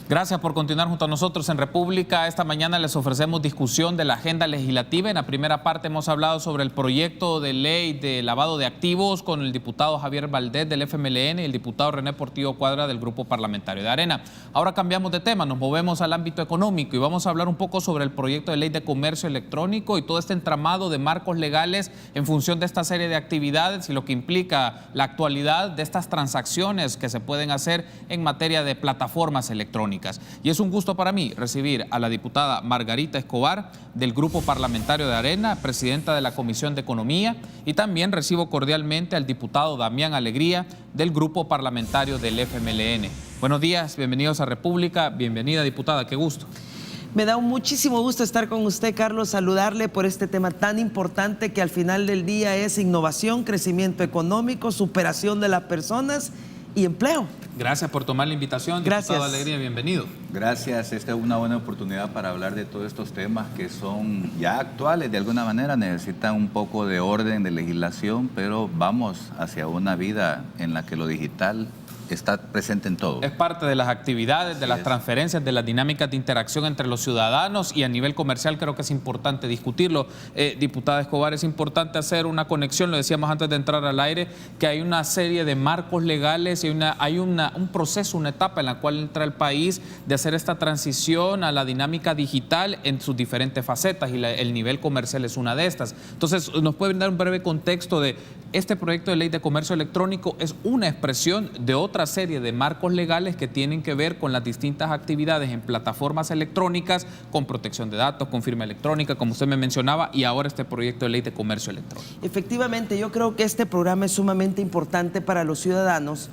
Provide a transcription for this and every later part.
Gracias por continuar junto a nosotros en República. Esta mañana les ofrecemos discusión de la agenda legislativa. En la primera parte hemos hablado sobre el proyecto de ley de lavado de activos con el diputado Javier Valdés del FMLN y el diputado René Portillo Cuadra del Grupo Parlamentario de Arena. Ahora cambiamos de tema, nos movemos al ámbito económico y vamos a hablar un poco sobre el proyecto de ley de comercio electrónico y todo este entramado de marcos legales en función de esta serie de actividades y lo que implica la actualidad de estas transacciones que se pueden hacer en materia de plataformas electrónicas. Y es un gusto para mí recibir a la diputada Margarita Escobar del Grupo Parlamentario de Arena, presidenta de la Comisión de Economía, y también recibo cordialmente al diputado Damián Alegría del Grupo Parlamentario del FMLN. Buenos días, bienvenidos a República, bienvenida diputada, qué gusto. Me da muchísimo gusto estar con usted, Carlos, saludarle por este tema tan importante que al final del día es innovación, crecimiento económico, superación de las personas y empleo. Gracias por tomar la invitación, diputado Alegría, bienvenido. Gracias, esta es una buena oportunidad para hablar de todos estos temas que son ya actuales de alguna manera, necesitan un poco de orden, de legislación, pero vamos hacia una vida en la que lo digital está presente en todo. Es parte de las actividades, de las transferencias, de las dinámicas de interacción entre los ciudadanos y a nivel comercial creo que es importante discutirlo. Diputada Escobar, es importante hacer una conexión, lo decíamos antes de entrar al aire, que hay una serie de marcos legales y hay un proceso, una etapa en la cual entra el país de hacer esta transición a la dinámica digital en sus diferentes facetas y el nivel comercial es una de estas. Entonces, ¿nos puede dar un breve contexto de este proyecto de ley de comercio electrónico? Es una expresión de otra serie de marcos legales que tienen que ver con las distintas actividades en plataformas electrónicas, con protección de datos, con firma electrónica, como usted me mencionaba, y ahora este proyecto de ley de comercio electrónico. Efectivamente, yo creo que este programa es sumamente importante para los ciudadanos.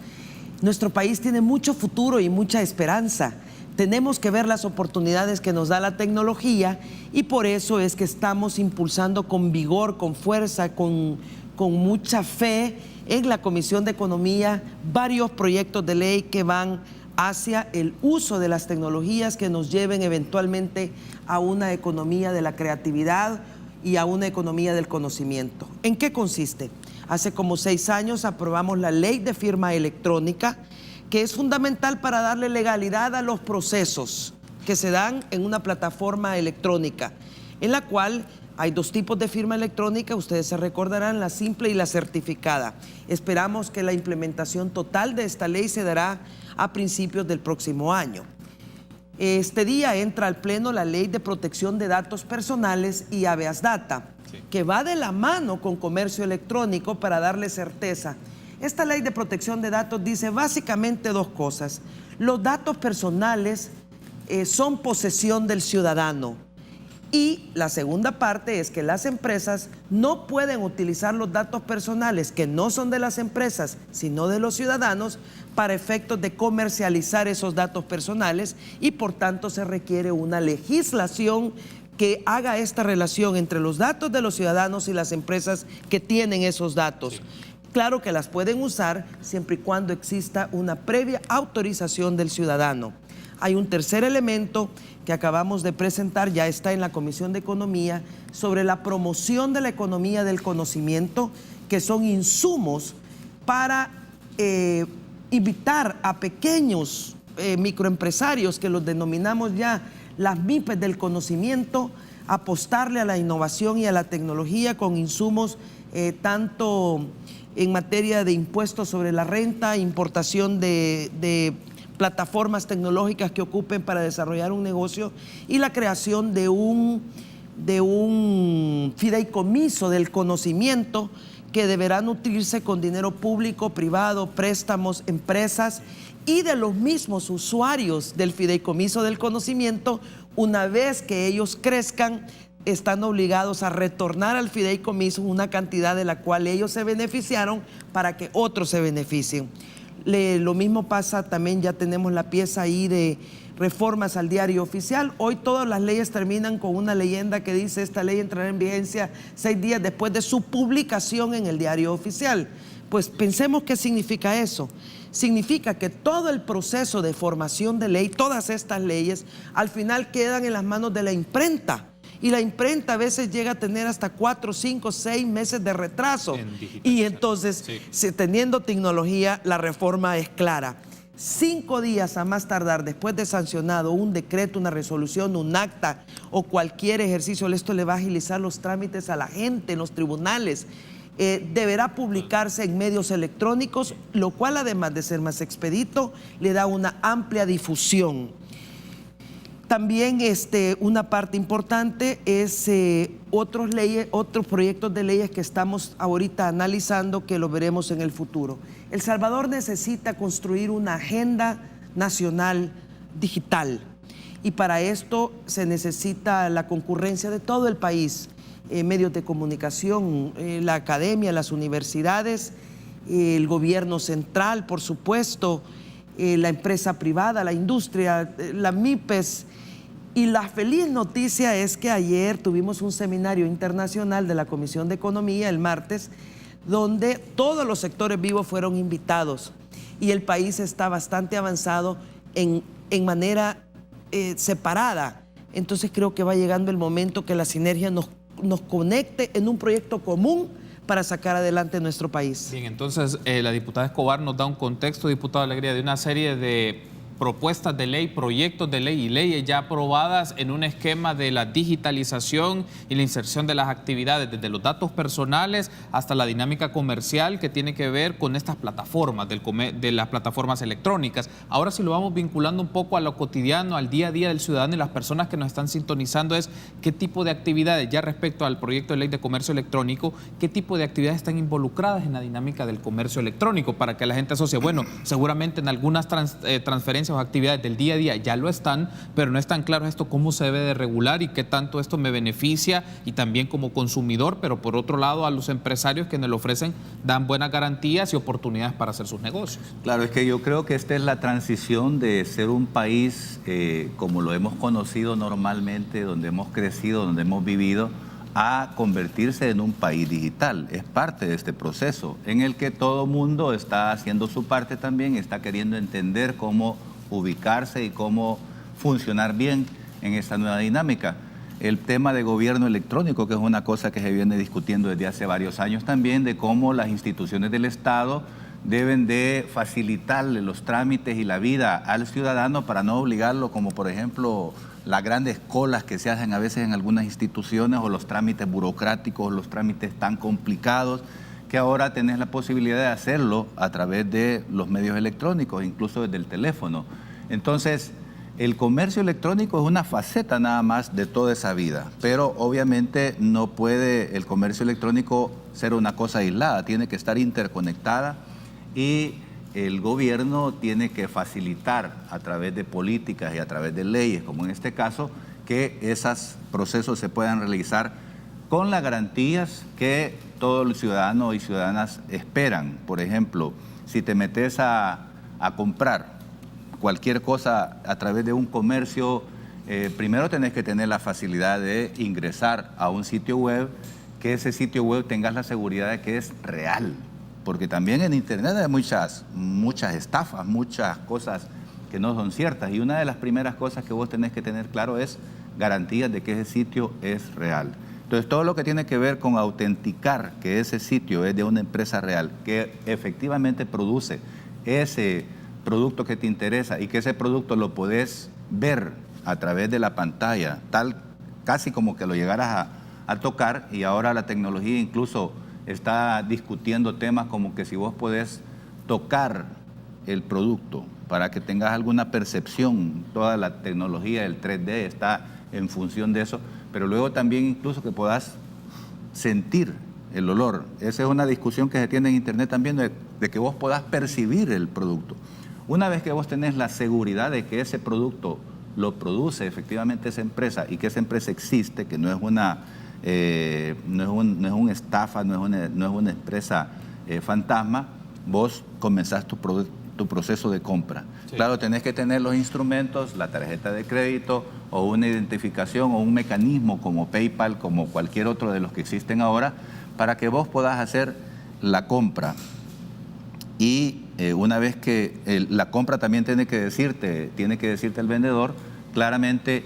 Nuestro país tiene mucho futuro y mucha esperanza. Tenemos que ver las oportunidades que nos da la tecnología y por eso es que estamos impulsando con vigor, con fuerza, con mucha fe en la Comisión de Economía varios proyectos de ley que van hacia el uso de las tecnologías que nos lleven eventualmente a una economía de la creatividad y a una economía del conocimiento. ¿En qué consiste? Hace como 6 años aprobamos la ley de firma electrónica, que es fundamental para darle legalidad a los procesos que se dan en una plataforma electrónica, en la cual hay 2 tipos de firma electrónica, ustedes se recordarán, la simple y la certificada. Esperamos que la implementación total de esta ley se dará a principios del próximo año. Este día entra al Pleno la Ley de Protección de Datos Personales y Habeas Data, que va de la mano con comercio electrónico para darle certeza. Esta Ley de Protección de Datos dice básicamente 2 cosas. Los datos personales son posesión del ciudadano. Y la segunda parte es que las empresas no pueden utilizar los datos personales que no son de las empresas, sino de los ciudadanos, para efectos de comercializar esos datos personales y por tanto se requiere una legislación que haga esta relación entre los datos de los ciudadanos y las empresas que tienen esos datos. Sí. Claro que las pueden usar siempre y cuando exista una previa autorización del ciudadano. Hay un tercer elemento que acabamos de presentar, ya está en la Comisión de Economía, sobre la promoción de la economía del conocimiento, que son insumos para invitar a pequeños microempresarios, que los denominamos ya las MIPES del conocimiento, apostarle a la innovación y a la tecnología con insumos tanto en materia de impuestos sobre la renta, importación de plataformas tecnológicas que ocupen para desarrollar un negocio y la creación de un fideicomiso del conocimiento que deberá nutrirse con dinero público, privado, préstamos, empresas y de los mismos usuarios del fideicomiso del conocimiento. Una vez que ellos crezcan, están obligados a retornar al fideicomiso una cantidad de la cual ellos se beneficiaron para que otros se beneficien. Lo mismo pasa también, ya tenemos la pieza ahí de reformas al diario oficial. Hoy todas las leyes terminan con una leyenda que dice: esta ley entrará en vigencia 6 días después de su publicación en el diario oficial. Pues pensemos qué significa eso. Significa que todo el proceso de formación de ley, todas estas leyes, al final quedan en las manos de la imprenta. Y la imprenta a veces llega a tener hasta 4, 5, 6 meses de retraso. Y entonces, teniendo tecnología, la reforma es clara. 5 días a más tardar después de sancionado un decreto, una resolución, un acta o cualquier ejercicio, esto le va a agilizar los trámites a la gente en los tribunales. Deberá publicarse en medios electrónicos, lo cual además de ser más expedito, le da una amplia difusión. También una parte importante es otros proyectos de leyes que estamos ahorita analizando, que lo veremos en el futuro. El Salvador necesita construir una agenda nacional digital y para esto se necesita la concurrencia de todo el país, medios de comunicación, la academia, las universidades, el gobierno central, por supuesto, la empresa privada, la industria, la MIPES. Y la feliz noticia es que ayer tuvimos un seminario internacional de la Comisión de Economía, el martes, donde todos los sectores vivos fueron invitados y el país está bastante avanzado en manera separada. Entonces creo que va llegando el momento que la sinergia nos conecte en un proyecto común para sacar adelante nuestro país. Bien, entonces la diputada Escobar nos da un contexto, diputado Alegría, de una serie de propuestas de ley, proyectos de ley y leyes ya aprobadas en un esquema de la digitalización y la inserción de las actividades, desde los datos personales hasta la dinámica comercial que tiene que ver con estas plataformas, de las plataformas electrónicas. Ahora, si lo vamos vinculando un poco a lo cotidiano, al día a día del ciudadano y las personas que nos están sintonizando, es qué tipo de actividades, ya respecto al proyecto de ley de comercio electrónico, qué tipo de actividades están involucradas en la dinámica del comercio electrónico, para que la gente asocie, bueno, seguramente en algunas transferencias o actividades del día a día ya lo están, pero no es tan claro esto cómo se debe de regular y qué tanto esto me beneficia y también como consumidor, pero por otro lado a los empresarios que nos lo ofrecen dan buenas garantías y oportunidades para hacer sus negocios. Claro, es que yo creo que esta es la transición de ser un país como lo hemos conocido normalmente, donde hemos crecido, donde hemos vivido, a convertirse en un país digital. Es parte de este proceso en el que todo mundo está haciendo su parte también, está queriendo entender cómo ubicarse y cómo funcionar bien en esta nueva dinámica. El tema de gobierno electrónico, que es una cosa que se viene discutiendo desde hace varios años también, de cómo las instituciones del Estado deben de facilitarle los trámites y la vida al ciudadano para no obligarlo, como por ejemplo las grandes colas que se hacen a veces en algunas instituciones, o los trámites burocráticos, los trámites tan complicados, que ahora tenés la posibilidad de hacerlo a través de los medios electrónicos, incluso desde el teléfono. Entonces, el comercio electrónico es una faceta nada más de toda esa vida, pero obviamente no puede el comercio electrónico ser una cosa aislada, tiene que estar interconectada y el gobierno tiene que facilitar a través de políticas y a través de leyes, como en este caso, que esos procesos se puedan realizar con las garantías que todos los ciudadanos y ciudadanas esperan. Por ejemplo, si te metes a comprar cualquier cosa a través de un comercio, primero tenés que tener la facilidad de ingresar a un sitio web, que ese sitio web tengas la seguridad de que es real, porque también en internet hay muchas estafas, muchas cosas que no son ciertas, y una de las primeras cosas que vos tenés que tener claro es garantías de que ese sitio es real. Entonces, todo lo que tiene que ver con autenticar que ese sitio es de una empresa real, que efectivamente produce ese producto que te interesa y que ese producto lo podés ver a través de la pantalla, tal casi como que lo llegaras a tocar, y ahora la tecnología incluso está discutiendo temas como que si vos podés tocar el producto para que tengas alguna percepción, toda la tecnología del 3D está en función de eso, pero luego también incluso que puedas sentir el olor. Esa es una discusión que se tiene en internet también, de que vos puedas percibir el producto. Una vez que vos tenés la seguridad de que ese producto lo produce efectivamente esa empresa y que esa empresa existe, que no es una estafa, no es una empresa fantasma, vos comenzás tu proceso de compra. Sí. Claro, tenés que tener los instrumentos, la tarjeta de crédito o una identificación o un mecanismo como PayPal, como cualquier otro de los que existen ahora, para que vos puedas hacer la compra. Y una vez que la compra también tiene que decirte el vendedor claramente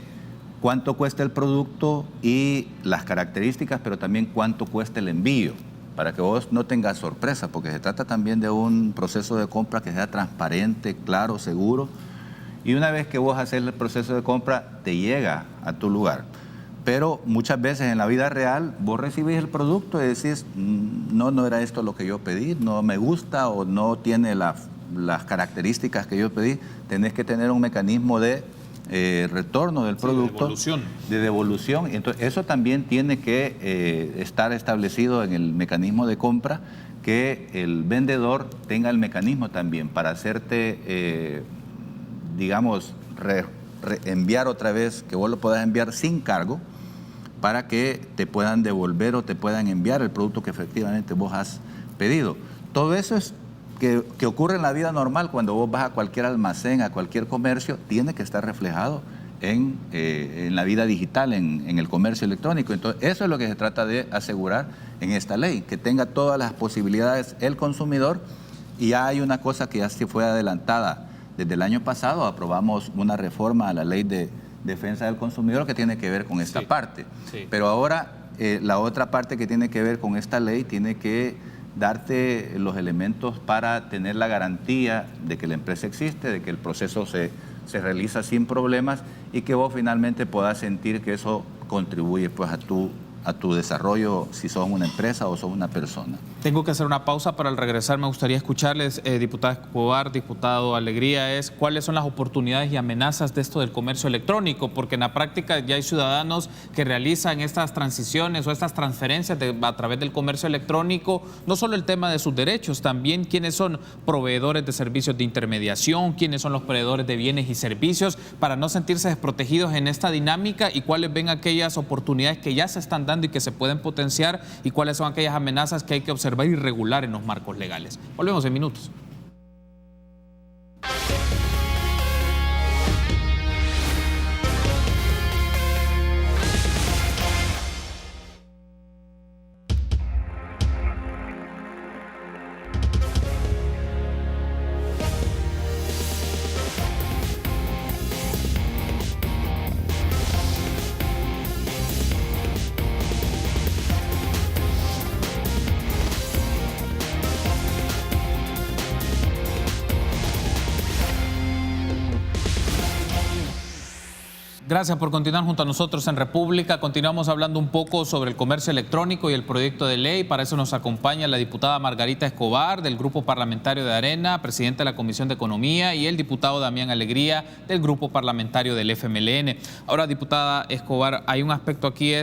cuánto cuesta el producto y las características, pero también cuánto cuesta el envío. para que vos no tengas sorpresa, porque se trata también de un proceso de compra que sea transparente, claro, seguro. Y una vez que vos haces el proceso de compra, te llega a tu lugar. Pero muchas veces en la vida real vos recibís el producto y decís, no era esto lo que yo pedí, no me gusta o no tiene las características que yo pedí. Tenés que tener un mecanismo de retorno del producto. De devolución. Entonces, eso también tiene que estar establecido en el mecanismo de compra, que el vendedor tenga el mecanismo también para hacerte, digamos, enviar otra vez, que vos lo puedas enviar sin cargo, para que te puedan devolver o te puedan enviar el producto que efectivamente vos has pedido. Todo eso es que ocurre en la vida normal. Cuando vos vas a cualquier almacén, a cualquier comercio, tiene que estar reflejado en la vida digital, en el comercio electrónico. Entonces, eso es lo que se trata de asegurar en esta ley, que tenga todas las posibilidades el consumidor. Y ya hay una cosa que ya se fue adelantada desde el año pasado. Aprobamos una reforma a la ley de defensa del consumidor que tiene que ver con esta parte. Sí. Pero ahora la otra parte que tiene que ver con esta ley tiene que darte los elementos para tener la garantía de que la empresa existe, de que el proceso se realiza sin problemas y que vos finalmente puedas sentir que eso contribuye pues a tu desarrollo, si sos una empresa o sos una persona. Tengo que hacer una pausa. Para al regresar me gustaría escucharles, diputada Escobar, diputado Alegría, cuáles son las oportunidades y amenazas de esto del comercio electrónico, porque en la práctica ya hay ciudadanos que realizan estas transiciones o estas transferencias a través del comercio electrónico, no solo el tema de sus derechos, también quiénes son proveedores de servicios de intermediación, quiénes son los proveedores de bienes y servicios, para no sentirse desprotegidos en esta dinámica, y cuáles ven aquellas oportunidades que ya se están dando y que se pueden potenciar, y cuáles son aquellas amenazas que hay que observar y regular en los marcos legales. Volvemos en minutos. Gracias por continuar junto a nosotros en República. Continuamos hablando un poco sobre el comercio electrónico y el proyecto de ley. Para eso nos acompaña la diputada Margarita Escobar, del Grupo Parlamentario de Arena, presidenta de la Comisión de Economía, y el diputado Damián Alegría, del Grupo Parlamentario del FMLN. Ahora, diputada Escobar, hay un aspecto aquí,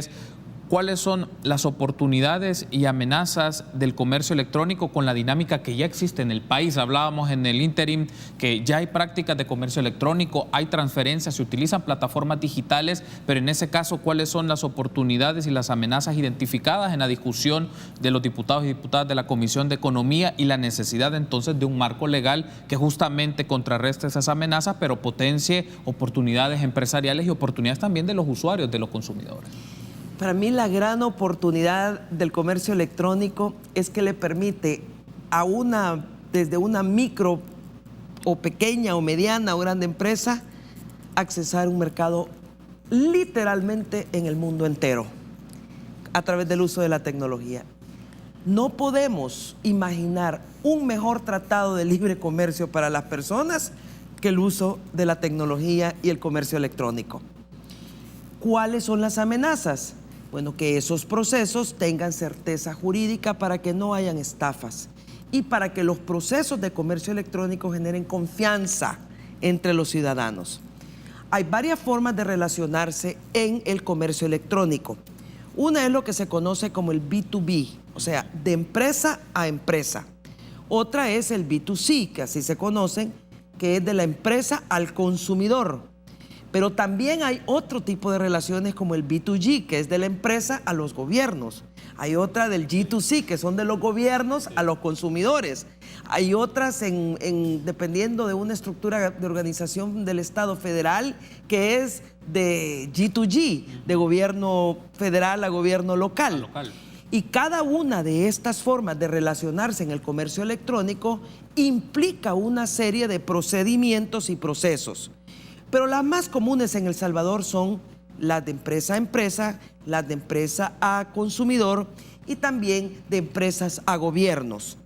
¿cuáles son las oportunidades y amenazas del comercio electrónico con la dinámica que ya existe en el país? Hablábamos en el ínterim que ya hay prácticas de comercio electrónico, hay transferencias, se utilizan plataformas digitales, pero en ese caso, ¿cuáles son las oportunidades y las amenazas identificadas en la discusión de los diputados y diputadas de la Comisión de Economía, y la necesidad entonces de un marco legal que justamente contrarreste esas amenazas, pero potencie oportunidades empresariales y oportunidades también de los usuarios, de los consumidores? Para mí la gran oportunidad del comercio electrónico es que le permite desde una micro o pequeña o mediana o grande empresa, accesar un mercado literalmente en el mundo entero a través del uso de la tecnología. No podemos imaginar un mejor tratado de libre comercio para las personas que el uso de la tecnología y el comercio electrónico. ¿Cuáles son las amenazas? Bueno, que esos procesos tengan certeza jurídica para que no hayan estafas y para que los procesos de comercio electrónico generen confianza entre los ciudadanos. Hay varias formas de relacionarse en el comercio electrónico. Una es lo que se conoce como el B2B, o sea, de empresa a empresa. Otra es el B2C, que así se conocen, que es de la empresa al consumidor. Pero también hay otro tipo de relaciones como el B2G, que es de la empresa a los gobiernos. Hay otra del G2C, que son de los gobiernos a los consumidores. Hay otras dependiendo de una estructura de organización del Estado federal, que es de G2G, de gobierno federal a gobierno local. Y cada una de estas formas de relacionarse en el comercio electrónico implica una serie de procedimientos y procesos. Pero las más comunes en El Salvador son las de empresa a empresa, las de empresa a consumidor y también de empresas a gobiernos.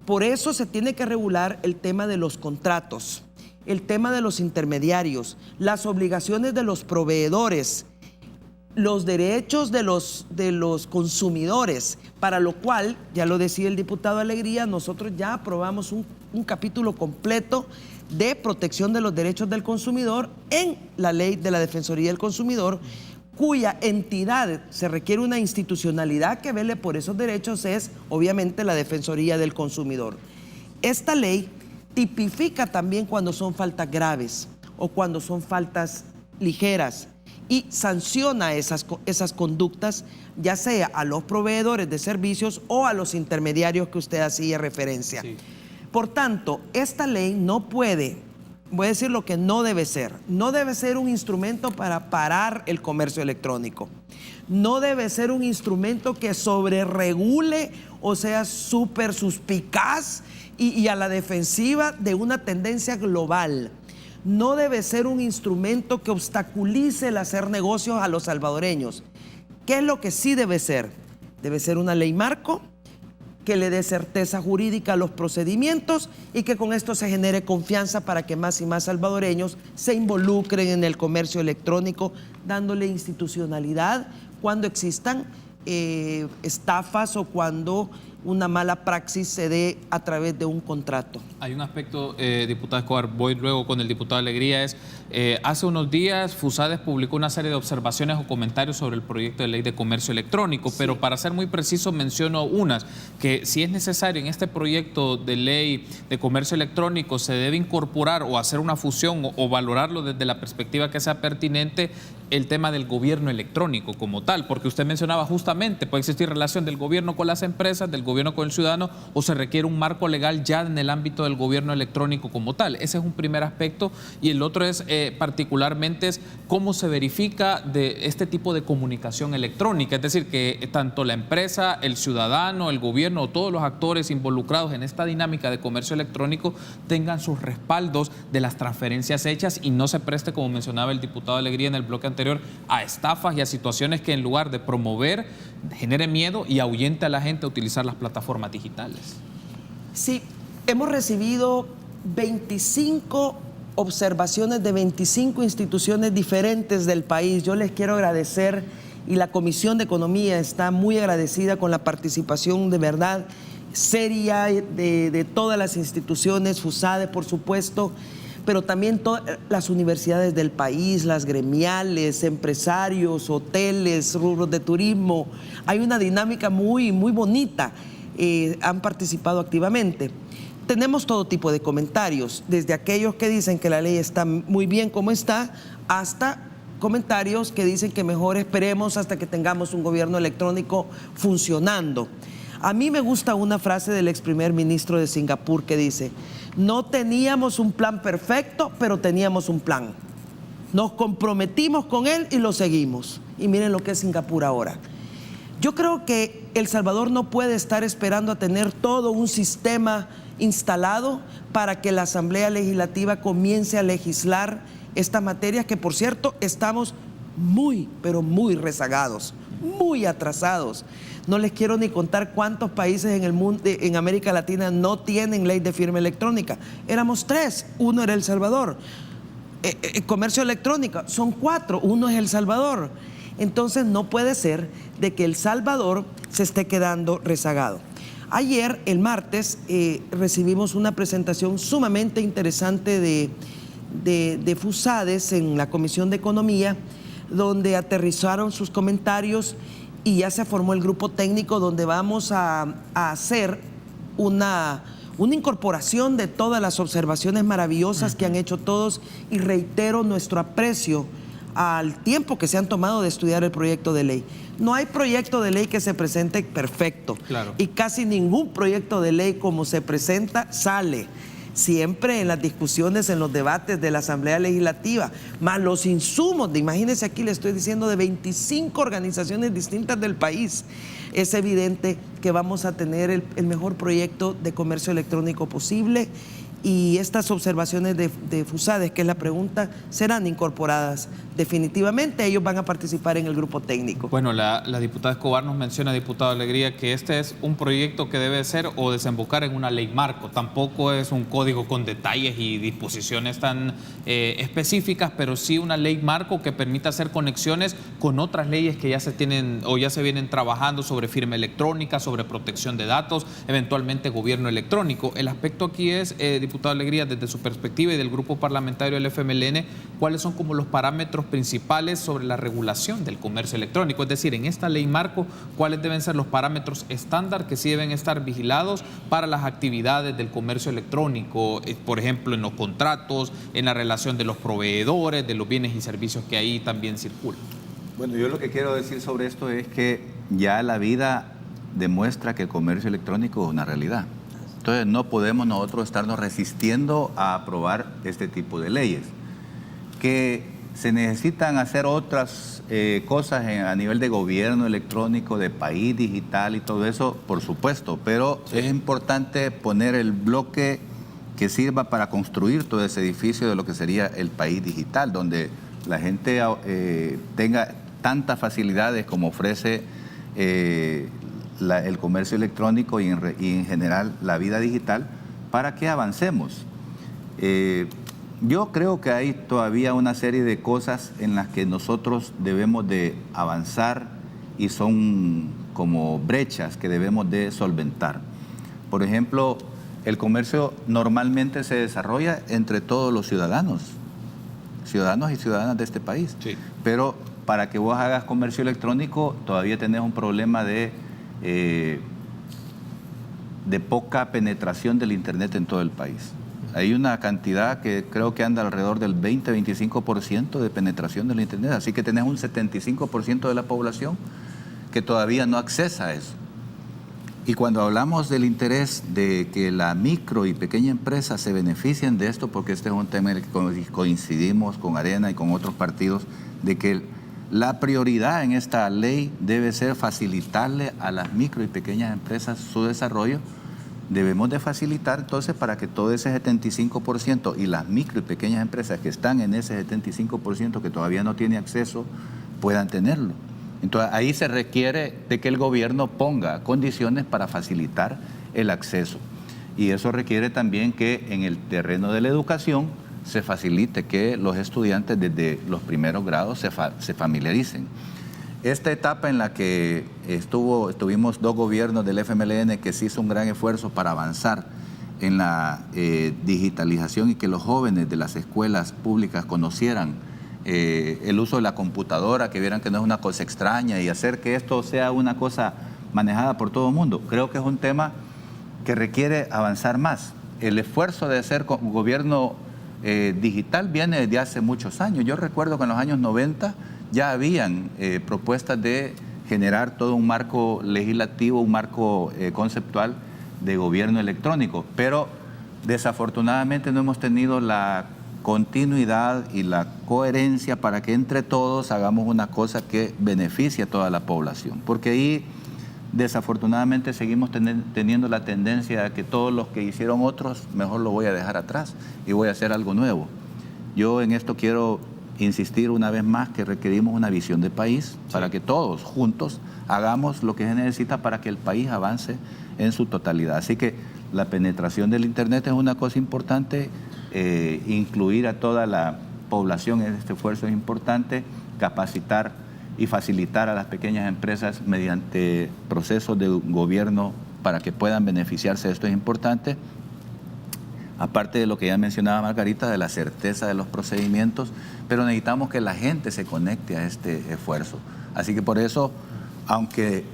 Por eso se tiene que regular el tema de los contratos, el tema de los intermediarios, las obligaciones de los proveedores, los derechos de los consumidores, para lo cual, ya lo decía el diputado Alegría, nosotros ya aprobamos un capítulo completo de protección de los derechos del consumidor en la ley de la Defensoría del Consumidor, cuya entidad se requiere una institucionalidad que vele por esos derechos es obviamente la Defensoría del Consumidor. Esta ley tipifica también cuando son faltas graves o cuando son faltas ligeras y sanciona esas conductas, ya sea a los proveedores de servicios o a los intermediarios que usted hacía referencia. Sí. Por tanto, esta ley no puede, voy a decir lo que no debe ser un instrumento para parar el comercio electrónico. No debe ser un instrumento que sobreregule o sea súper suspicaz y a la defensiva de una tendencia global. No debe ser un instrumento que obstaculice el hacer negocios a los salvadoreños. ¿Qué es lo que sí debe ser? Debe ser una ley marco que le dé certeza jurídica a los procedimientos y que con esto se genere confianza para que más y más salvadoreños se involucren en el comercio electrónico, dándole institucionalidad cuando existan estafas o cuando una mala praxis se dé a través de un contrato. Hay un aspecto, diputado Escobar, voy luego con el diputado Alegría, hace unos días FUSADES publicó una serie de observaciones o comentarios sobre el proyecto de ley de comercio electrónico, sí. Pero para ser muy preciso menciono unas, que si es necesario en este proyecto de ley de comercio electrónico se debe incorporar o hacer una fusión o valorarlo desde la perspectiva que sea pertinente el tema del gobierno electrónico como tal, porque usted mencionaba justamente, puede existir relación del gobierno con las empresas, del gobierno con el ciudadano, o se requiere un marco legal ya en el ámbito del gobierno electrónico como tal. Ese es un primer aspecto, y el otro es particularmente es cómo se verifica de este tipo de comunicación electrónica, es decir, que tanto la empresa, el ciudadano, el gobierno o todos los actores involucrados en esta dinámica de comercio electrónico tengan sus respaldos de las transferencias hechas y no se preste, como mencionaba el diputado Alegría en el bloque anterior, a estafas y a situaciones que en lugar de promover genere miedo y ahuyente a la gente a utilizar las plataformas digitales. Sí, hemos recibido 25 observaciones de 25 instituciones diferentes del país. Yo les quiero agradecer y la Comisión de Economía está muy agradecida con la participación de verdad seria de todas las instituciones, FUSADES por supuesto, pero también todas las universidades del país, las gremiales, empresarios, hoteles, rubros de turismo. Hay una dinámica muy, muy bonita. Han participado activamente. Tenemos todo tipo de comentarios, desde aquellos que dicen que la ley está muy bien como está, hasta comentarios que dicen que mejor esperemos hasta que tengamos un gobierno electrónico funcionando. A mí me gusta una frase del ex primer ministro de Singapur que dice: no teníamos un plan perfecto, pero teníamos un plan. Nos comprometimos con él y lo seguimos. Y miren lo que es Singapur ahora. Yo creo que El Salvador no puede estar esperando a tener todo un sistema instalado para que la Asamblea Legislativa comience a legislar estas materias que, por cierto, estamos muy, pero muy rezagados, muy atrasados. No les quiero ni contar cuántos países en el mundo, en América Latina, no tienen ley de firma electrónica. Éramos 3, uno era El Salvador. Comercio electrónico, son 4, uno es El Salvador. Entonces no puede ser de que El Salvador se esté quedando rezagado. Ayer, el martes, recibimos una presentación sumamente interesante de FUSADES en la Comisión de Economía, donde aterrizaron sus comentarios y ya se formó el grupo técnico donde vamos a hacer una incorporación de todas las observaciones maravillosas que han hecho todos, y reitero nuestro aprecio al tiempo que se han tomado de estudiar el proyecto de ley. No hay proyecto de ley que se presente perfecto, claro. Y casi ningún proyecto de ley como se presenta sale. Siempre en las discusiones, en los debates de la Asamblea Legislativa, más los insumos, imagínense aquí le estoy diciendo de 25 organizaciones distintas del país, es evidente que vamos a tener el mejor proyecto de comercio electrónico posible y estas observaciones de FUSADES, que es la pregunta, serán incorporadas definitivamente. Ellos van a participar en el grupo técnico. Bueno, la diputada Escobar nos menciona, diputado Alegría, que este es un proyecto que debe ser o desembocar en una ley marco. Tampoco es un código con detalles y disposiciones tan específicas, pero sí una ley marco que permita hacer conexiones con otras leyes que ya se tienen o ya se vienen trabajando sobre firma electrónica, sobre protección de datos, eventualmente gobierno electrónico. El aspecto aquí es, diputado Alegría, desde su perspectiva y del grupo parlamentario del FMLN, ¿cuáles son como los parámetros principales sobre la regulación del comercio electrónico? Es decir, en esta ley marco, ¿cuáles deben ser los parámetros estándar que sí deben estar vigilados para las actividades del comercio electrónico? Por ejemplo, en los contratos, en la relación de los proveedores, de los bienes y servicios que ahí también circulan. Bueno, yo lo que quiero decir sobre esto es que ya la vida demuestra que el comercio electrónico es una realidad. Entonces no podemos nosotros estarnos resistiendo a aprobar este tipo de leyes. Que se necesitan hacer otras cosas a nivel de gobierno electrónico, de país digital y todo eso, por supuesto, pero sí, es importante poner el bloque que sirva para construir todo ese edificio de lo que sería el país digital, donde la gente tenga tantas facilidades como ofrece el comercio electrónico y en general la vida digital, para que avancemos. Yo creo que hay todavía una serie de cosas en las que nosotros debemos de avanzar y son como brechas que debemos de solventar. Por ejemplo, el comercio normalmente se desarrolla entre todos los ciudadanos y ciudadanas de este país. Sí. Pero para que vos hagas comercio electrónico todavía tenés un problema de poca penetración del Internet en todo el país. Hay una cantidad que creo que anda alrededor del 20-25% de penetración del Internet, así que tenés un 75% de la población que todavía no accesa a eso. Y cuando hablamos del interés de que la micro y pequeña empresa se beneficien de esto, porque este es un tema en el que coincidimos con Arena y con otros partidos, de que la prioridad en esta ley debe ser facilitarle a las micro y pequeñas empresas su desarrollo. Debemos de facilitar entonces para que todo ese 75% y las micro y pequeñas empresas que están en ese 75% que todavía no tiene acceso puedan tenerlo. Entonces ahí se requiere de que el gobierno ponga condiciones para facilitar el acceso. Y eso requiere también que en el terreno de la educación se facilite que los estudiantes desde los primeros grados se familiaricen. Esta etapa en la que estuvimos dos gobiernos del FMLN que se hizo un gran esfuerzo para avanzar en la digitalización y que los jóvenes de las escuelas públicas conocieran el uso de la computadora, que vieran que no es una cosa extraña y hacer que esto sea una cosa manejada por todo el mundo. Creo que es un tema que requiere avanzar más. El esfuerzo de hacer gobierno digital viene desde hace muchos años. Yo recuerdo que en los años 90 ya habían propuestas de generar todo un marco legislativo, un marco conceptual de gobierno electrónico, pero desafortunadamente no hemos tenido la continuidad y la coherencia para que entre todos hagamos una cosa que beneficie a toda la población, porque ahí desafortunadamente seguimos teniendo la tendencia a que todos los que hicieron otros, mejor lo voy a dejar atrás y voy a hacer algo nuevo. Yo en esto quiero insistir una vez más que requerimos una visión de país para que todos juntos hagamos lo que se necesita para que el país avance en su totalidad. Así que la penetración del Internet es una cosa importante, incluir a toda la población en este esfuerzo es importante, capacitar y facilitar a las pequeñas empresas mediante procesos de gobierno para que puedan beneficiarse de esto es importante. Aparte de lo que ya mencionaba Margarita, de la certeza de los procedimientos, pero necesitamos que la gente se conecte a este esfuerzo. Así que por eso, aunque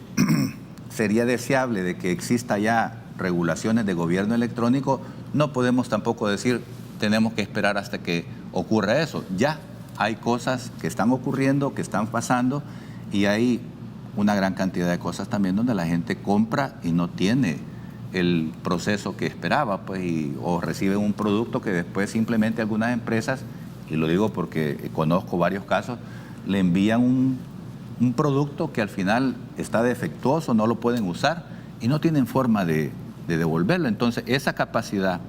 sería deseable de que exista ya regulaciones de gobierno electrónico, no podemos tampoco decir tenemos que esperar hasta que ocurra eso. Ya hay cosas que están ocurriendo, que están pasando, y hay una gran cantidad de cosas también donde la gente compra y no tiene el proceso que esperaba, pues, o reciben un producto que después simplemente algunas empresas, y lo digo porque conozco varios casos, le envían un producto que al final está defectuoso, no lo pueden usar y no tienen forma de devolverlo. Entonces, esa capacidad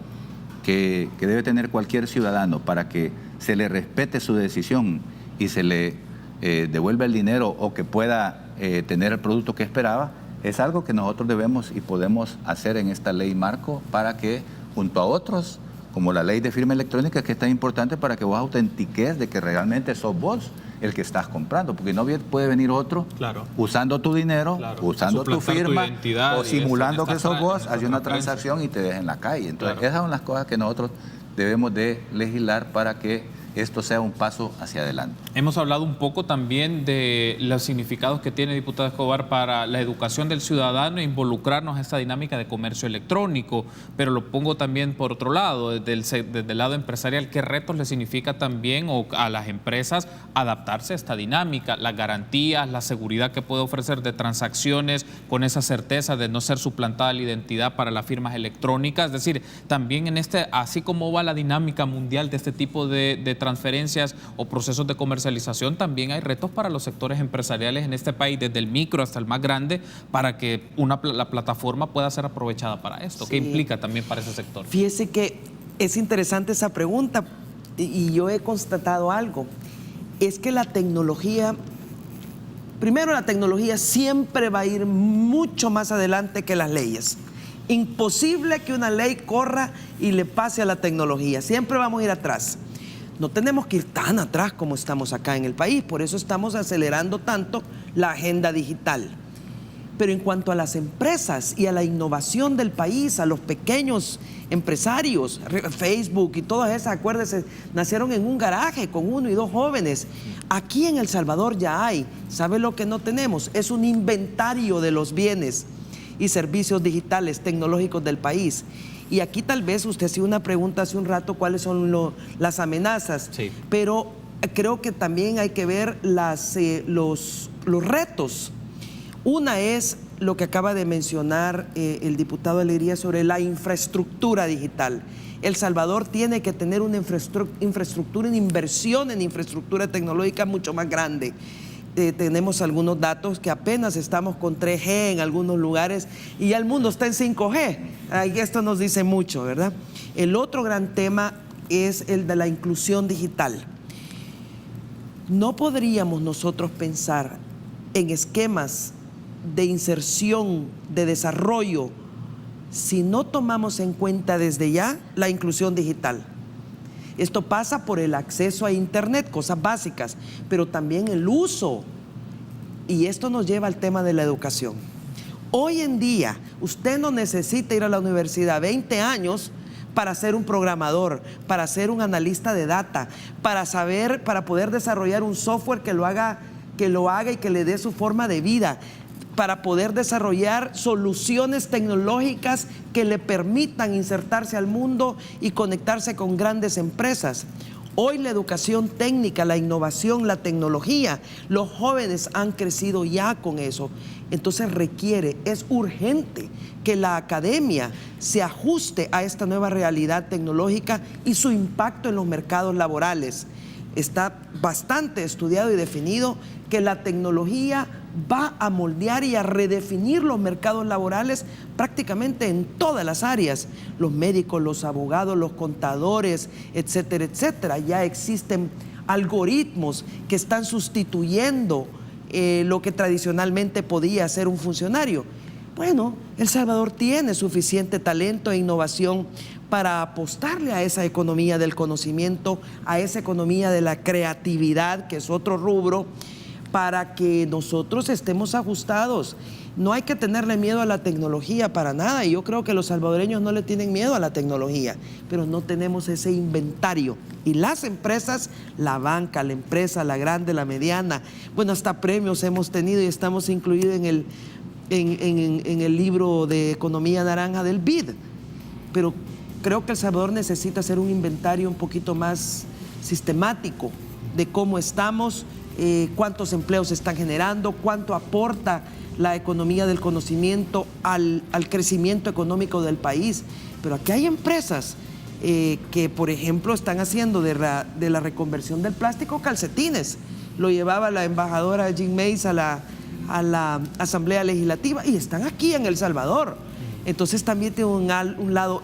que debe tener cualquier ciudadano para que se le respete su decisión y se le devuelva el dinero o que pueda tener el producto que esperaba, es algo que nosotros debemos y podemos hacer en esta ley marco para que, junto a otros, como la ley de firma electrónica, que es tan importante para que vos autentiques de que realmente sos vos el que estás comprando, porque no puede venir otro usando tu dinero, usando tu firma o simulando que sos vos, hace una transacción y te deja en la calle. Entonces, esas son las cosas que nosotros debemos de legislar para que esto sea un paso hacia adelante. Hemos hablado un poco también de los significados que tiene, diputado Escobar, para la educación del ciudadano e involucrarnos en esta dinámica de comercio electrónico, pero lo pongo también por otro lado, desde el lado empresarial, ¿qué retos le significa también a las empresas adaptarse a esta dinámica? Las garantías, la seguridad que puede ofrecer de transacciones con esa certeza de no ser suplantada la identidad para las firmas electrónicas. Es decir, también en así como va la dinámica mundial de este tipo de transferencias o procesos de comercialización, también hay retos para los sectores empresariales en este país, desde el micro hasta el más grande, para que la plataforma pueda ser aprovechada para esto. Sí. ¿Qué implica también para ese sector? Fíjese que es interesante esa pregunta y yo he constatado algo. Es que la tecnología, primero la tecnología siempre va a ir mucho más adelante que las leyes. Imposible que una ley corra y le pase a la tecnología. Siempre vamos a ir atrás. No tenemos que ir tan atrás como estamos acá en el país, por eso estamos acelerando tanto la agenda digital. Pero en cuanto a las empresas y a la innovación del país, a los pequeños empresarios, Facebook y todas esas, acuérdense, nacieron en un garaje con 1 y 2 jóvenes. Aquí en El Salvador ya hay, ¿sabe lo que no tenemos? Es un inventario de los bienes y servicios digitales tecnológicos del país. Y aquí tal vez usted hacía una pregunta hace un rato, ¿cuáles son las amenazas? Sí. Pero creo que también hay que ver los retos. Una es lo que acaba de mencionar el diputado Alegría sobre la infraestructura digital. El Salvador tiene que tener una infraestructura, una inversión en infraestructura tecnológica mucho más grande. Tenemos algunos datos que apenas estamos con 3G en algunos lugares y ya el mundo está en 5G. Esto nos dice mucho, ¿verdad? El otro gran tema es el de la inclusión digital. No podríamos nosotros pensar en esquemas de inserción, de desarrollo, si no tomamos en cuenta desde ya la inclusión digital. Esto pasa por el acceso a Internet, cosas básicas, pero también el uso. Y esto nos lleva al tema de la educación. Hoy en día, usted no necesita ir a la universidad 20 años para ser un programador, para ser un analista de data, para poder desarrollar un software que lo haga y que le dé su forma de vida, para poder desarrollar soluciones tecnológicas que le permitan insertarse al mundo y conectarse con grandes empresas. Hoy la educación técnica, la innovación, la tecnología, los jóvenes han crecido ya con eso. Entonces es urgente que la academia se ajuste a esta nueva realidad tecnológica y su impacto en los mercados laborales. Está bastante estudiado y definido que la tecnología va a moldear y a redefinir los mercados laborales prácticamente en todas las áreas. Los médicos, los abogados, los contadores, etcétera, etcétera. Ya existen algoritmos que están sustituyendo lo que tradicionalmente podía hacer un funcionario. Bueno, El Salvador tiene suficiente talento e innovación para apostarle a esa economía del conocimiento, a esa economía de la creatividad, que es otro rubro, para que nosotros estemos ajustados. No hay que tenerle miedo a la tecnología para nada, y yo creo que los salvadoreños no le tienen miedo a la tecnología, pero no tenemos ese inventario. Y las empresas, la banca, la empresa, la grande, la mediana, bueno, hasta premios hemos tenido y estamos incluidos en el libro de Economía Naranja del BID, pero creo que El Salvador necesita hacer un inventario un poquito más sistemático de cómo estamos, cuántos empleos se están generando, cuánto aporta la economía del conocimiento al crecimiento económico del país. Pero aquí hay empresas que, por ejemplo, están haciendo de la reconversión del plástico calcetines. Lo llevaba la embajadora Jean Mays a la Asamblea Legislativa y están aquí en El Salvador. Entonces también tiene un lado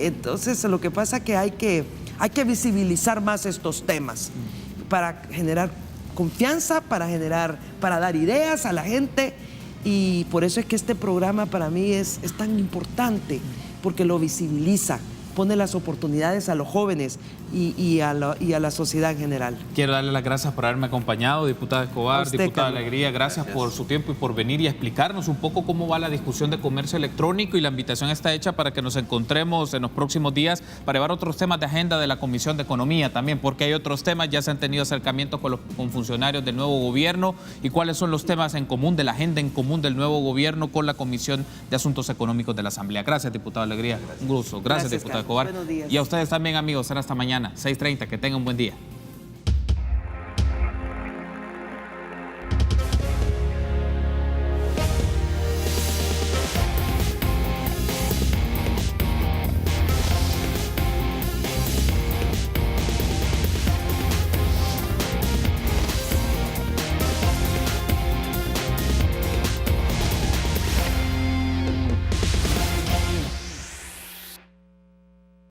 Entonces, lo que pasa es que hay que visibilizar más estos temas para generar confianza, para dar ideas a la gente, y por eso es que este programa para mí es tan importante, porque lo visibiliza, pone las oportunidades a los jóvenes y a la sociedad en general. Quiero darle las gracias por haberme acompañado, diputada Escobar, usted, diputada Carlos. Alegría, gracias por su tiempo y por venir y explicarnos un poco cómo va la discusión de comercio electrónico, y la invitación está hecha para que nos encontremos en los próximos días para llevar otros temas de agenda de la Comisión de Economía también, porque hay otros temas, ya se han tenido acercamientos con funcionarios del nuevo gobierno, y cuáles son los temas en común, de la agenda en común del nuevo gobierno con la Comisión de Asuntos Económicos de la Asamblea. Gracias, diputada Alegría. Un gusto. Gracias, diputada Carlos. Escobar. Buenos días. Y a ustedes también, amigos. Será hasta mañana, 6:30. Que tengan un buen día.